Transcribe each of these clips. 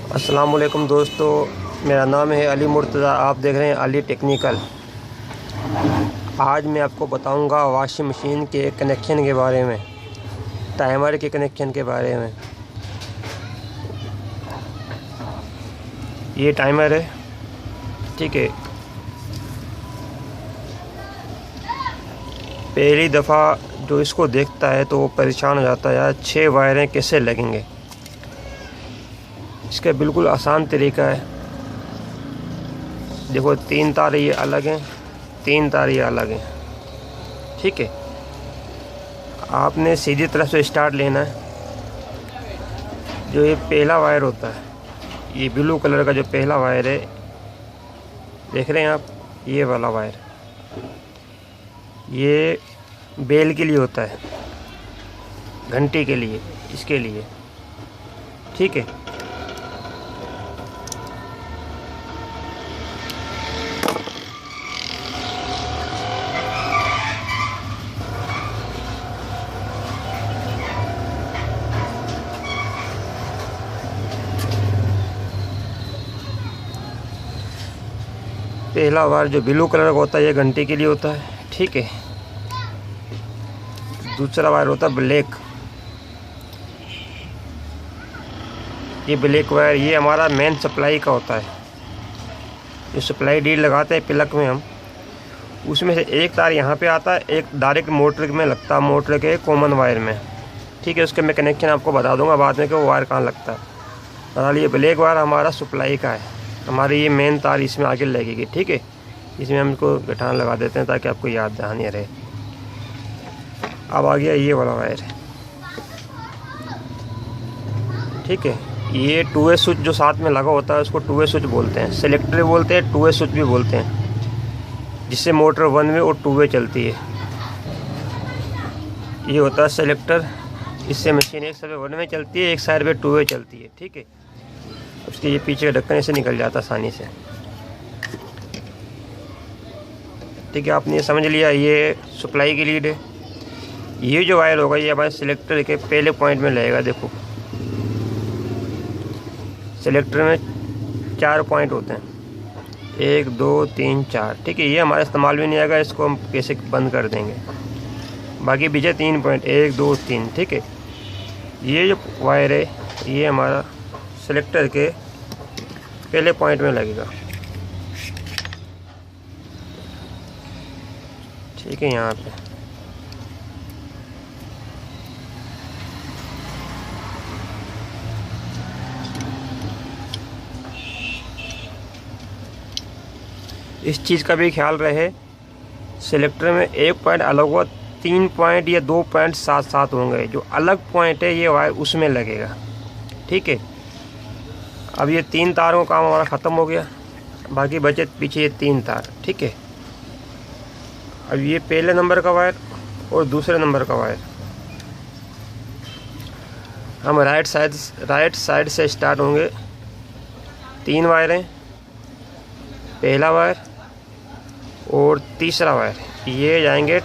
अस्सलाम वालेकुम दोस्तों, मेरा नाम है अली मुर्तज़ा। आप देख रहे हैं अली टेक्निकल। आज मैं आपको बताऊंगा वॉशिंग मशीन के कनेक्शन के बारे में, टाइमर के कनेक्शन के बारे में। ये टाइमर है, ठीक है। पहली दफ़ा जो इसको देखता है तो वो परेशान हो जाता है, यार 6 वायरें कैसे लगेंगे। इसका बिल्कुल आसान तरीका है। देखो 3 तार ये अलग हैं, 3 तार ये अलग हैं, ठीक है। आपने सीधी तरफ से स्टार्ट लेना है। जो ये पहला वायर होता है, ये ब्लू कलर का जो पहला वायर है, देख रहे हैं आप, ये वाला वायर, ये बेल के लिए होता है, घंटी के लिए, इसके लिए, ठीक है। पहला वायर जो ब्लू कलर का होता है ये घंटे के लिए होता है, ठीक है। दूसरा वायर होता है ब्लैक, ये ब्लैक वायर ये हमारा मेन सप्लाई का होता है। जो सप्लाई डी लगाते हैं प्लग में हम, उसमें से एक तार यहाँ पे आता है, एक डायरेक्ट मोटर में लगता है, मोटर के कॉमन वायर में, ठीक है। उसके मैं कनेक्शन आपको बता दूंगा बाद में कि वो वायर कहाँ लगता है। बहरहाल ये ब्लैक वायर हमारा सप्लाई का है, हमारी ये मेन तार इसमें आगे लगेगी, ठीक है। इसमें हम इसको गठान लगा देते हैं ताकि आपको याद ध्यान रहे। अब आ गया ये वाला वायर, ठीक है। ये 2 वे स्विच जो साथ में लगा होता है उसको 2 वे स्विच बोलते हैं, सेलेक्टर भी बोलते हैं, 2 वे स्विच भी बोलते हैं, जिससे मोटर 1 वे और 2 वे चलती है। ये होता है सेलेक्टर, इससे मशीन एक साइड 1 वे चलती है, एक साइड पे 2 वे चलती है, ठीक है। उसके ये पीछे का ढक्कन से निकल जाता आसानी से, ठीक है। आपने ये समझ लिया, ये सप्लाई की लीड है। ये जो वायर होगा ये हमारे सिलेक्टर के पहले पॉइंट में लगेगा। देखो सिलेक्टर में 4 पॉइंट होते हैं, 1 2 3 4, ठीक है। ये हमारा इस्तेमाल भी नहीं आएगा, इसको हम कैसे बंद कर देंगे। बाकी पीछे 3 पॉइंट 1 2 3, ठीक है। ये जो वायर है ये हमारा सेलेक्टर के पहले पॉइंट में लगेगा, ठीक है। यहाँ पे इस चीज़ का भी ख्याल रहे, सेलेक्टर में एक पॉइंट अलग हुआ, 3 पॉइंट या 2 पॉइंट साथ साथ होंगे। जो अलग पॉइंट है ये वायर उसमें लगेगा, ठीक है। अब ये 3 तारों का काम हमारा ख़त्म हो गया, बाकी बचे पीछे ये 3 तार, ठीक है। अब ये पहले नंबर का वायर और दूसरे नंबर का वायर, हम राइट साइड से स्टार्ट होंगे। 3 वायरें, पहला वायर और तीसरा वायर, ये जाएंगे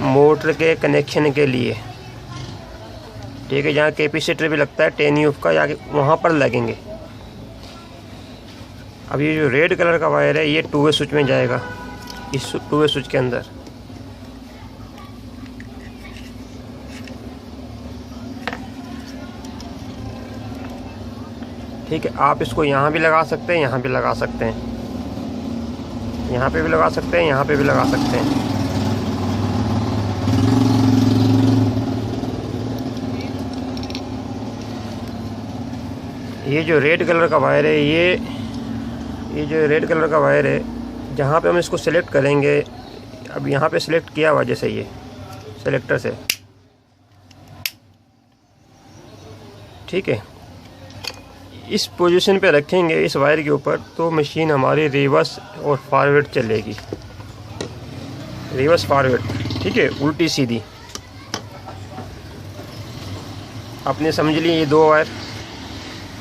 मोटर के कनेक्शन के लिए, ठीक है। जहाँ कैपेसिटर भी लगता है 10 यूफ का, या वहाँ पर लगेंगे। अब ये जो रेड कलर का वायर है ये 2 वे स्विच में जाएगा, इस 2 वे स्विच के अंदर, ठीक है। आप इसको यहाँ भी लगा सकते हैं, यहाँ भी लगा सकते हैं, यहाँ पे भी लगा सकते हैं, यहाँ पे भी लगा सकते हैं। ये जो रेड कलर का वायर है ये जो रेड कलर का वायर है, जहाँ पे हम इसको सेलेक्ट करेंगे, अब यहाँ पे सेलेक्ट किया हुआ जैसे ये सेलेक्टर से, ठीक है। इस पोजीशन पे रखेंगे इस वायर के ऊपर, तो मशीन हमारी रिवर्स और फॉरवर्ड चलेगी, रिवर्स फॉरवर्ड, ठीक है, उल्टी सीधी। आपने समझ ली, ये 2 वायर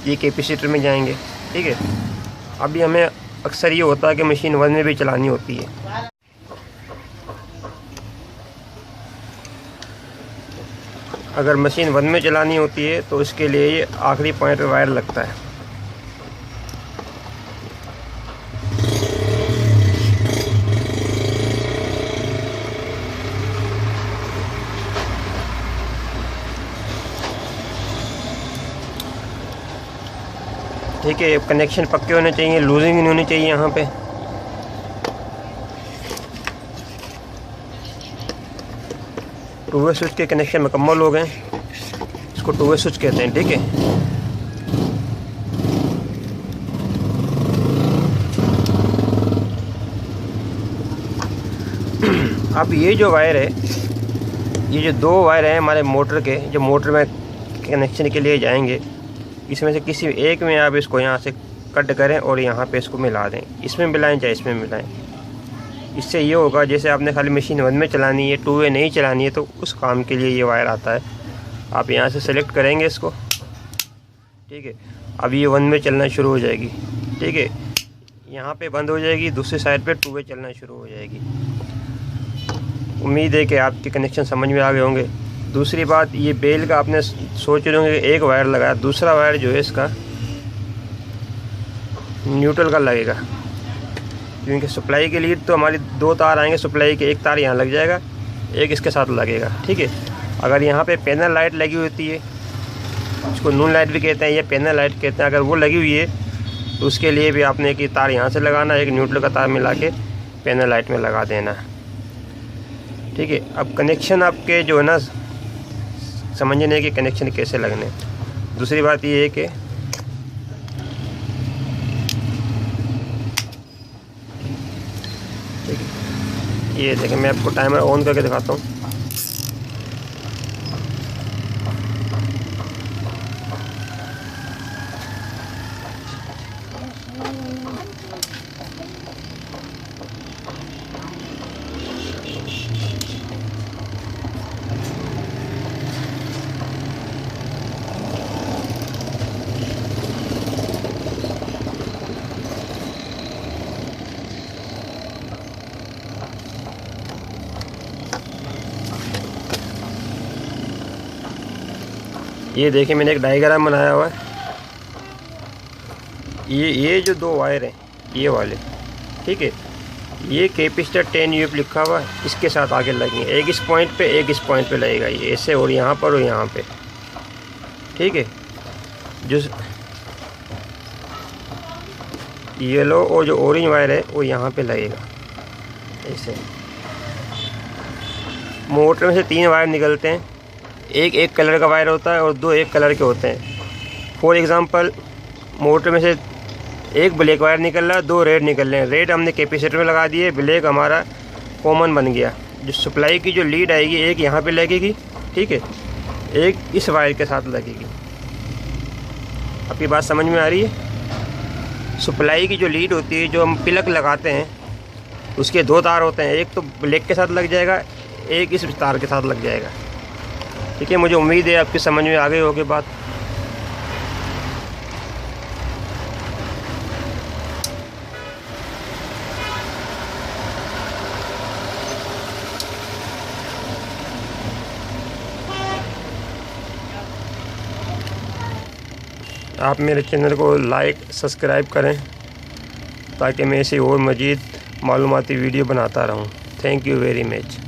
ये कैपेसिटर में जाएंगे, ठीक है। अभी हमें अक्सर ये होता है कि मशीन 1 में भी चलानी होती है, अगर मशीन 1 में चलानी होती है तो इसके लिए ये आखिरी पॉइंट पे वायर लगता है, ठीक है। कनेक्शन पक्के होने चाहिए, लूजिंग नहीं होनी चाहिए यहाँ पे। टू वे स्विच के कनेक्शन मुकम्मल हो गए, इसको टू वे स्विच कहते हैं, ठीक है। अब ये जो वायर है, ये जो दो वायर हैं हमारे मोटर के, जो मोटर में कनेक्शन के लिए जाएंगे, इसमें से किसी एक में आप इसको यहाँ से कट करें और यहाँ पे इसको मिला दें। इसमें मिलाएं चाहे इसमें मिलाएं। इससे ये होगा जैसे आपने खाली मशीन 1 में चलानी है, 2 वे नहीं चलानी है, तो उस काम के लिए ये वायर आता है। आप यहाँ से सेलेक्ट करेंगे इसको, ठीक है। अब ये 1 में चलना शुरू हो जाएगी, ठीक है। यहाँ पे बंद हो जाएगी, दूसरी साइड पे 2 वे चलना शुरू हो जाएगी। उम्मीद है कि आपके कनेक्शन समझ में आ गए होंगे। दूसरी बात, ये बेल का आपने सोच रहे होंगे एक वायर लगाया, दूसरा वायर जो है इसका न्यूट्रल का लगेगा, क्योंकि सप्लाई के लीड तो हमारी 2 तार आएंगे सप्लाई के, एक तार यहाँ लग जाएगा, एक इसके साथ लगेगा, ठीक है। अगर यहाँ पे पैनल लाइट लगी होती है, इसको नून लाइट भी कहते हैं या पैनल लाइट कहते हैं, अगर वो लगी हुई है तो उसके लिए भी आपने एक तार यहाँ से लगाना, एक न्यूट्रल का तार मिला के पैनल लाइट में लगा देना, ठीक है। अब कनेक्शन आपके जो है ना, समझने के कनेक्शन कैसे लगने। दूसरी बात ये है कि ये देखें, मैं आपको टाइमर ऑन करके दिखाता हूँ। ये देखिए, मैंने एक डायग्राम बनाया हुआ है। ये जो 2 वायर हैं, ये वाले, ठीक है, ये कैपेसिटर 10 UF लिखा हुआ है, इसके साथ आगे लगेंगे, एक इस पॉइंट पे, एक इस पॉइंट पे लगेगा, ये ऐसे, और यहाँ पर और यहाँ पे, ठीक है। जो येलो और जो ऑरेंज वायर है वो यहाँ पे लगेगा ऐसे। मोटर में से 3 वायर निकलते हैं, एक कलर का वायर होता है और 2 एक कलर के होते हैं। फॉर एग्ज़ाम्पल, मोटर में से एक ब्लैक वायर निकल रहा है, 2 रेड निकल रहे हैं। रेड हमने कैपेसिटर में लगा दिए, ब्लैक हमारा कॉमन बन गया। जो सप्लाई की जो लीड आएगी, एक यहाँ पे लगेगी, ठीक है, एक इस वायर के साथ लगेगी। आपकी बात समझ में आ रही है? सप्लाई की जो लीड होती है, जो हम प्लग लगाते हैं, उसके 2 तार होते हैं, एक तो ब्लैक के साथ लग जाएगा, एक इस तार के साथ लग जाएगा, ठीक है। मुझे उम्मीद है आपकी समझ में आ गई होगी बात। आप मेरे चैनल को लाइक सब्सक्राइब करें ताकि मैं ऐसे और मज़ीद मालूमाती वीडियो बनाता रहूं। Thank you very much.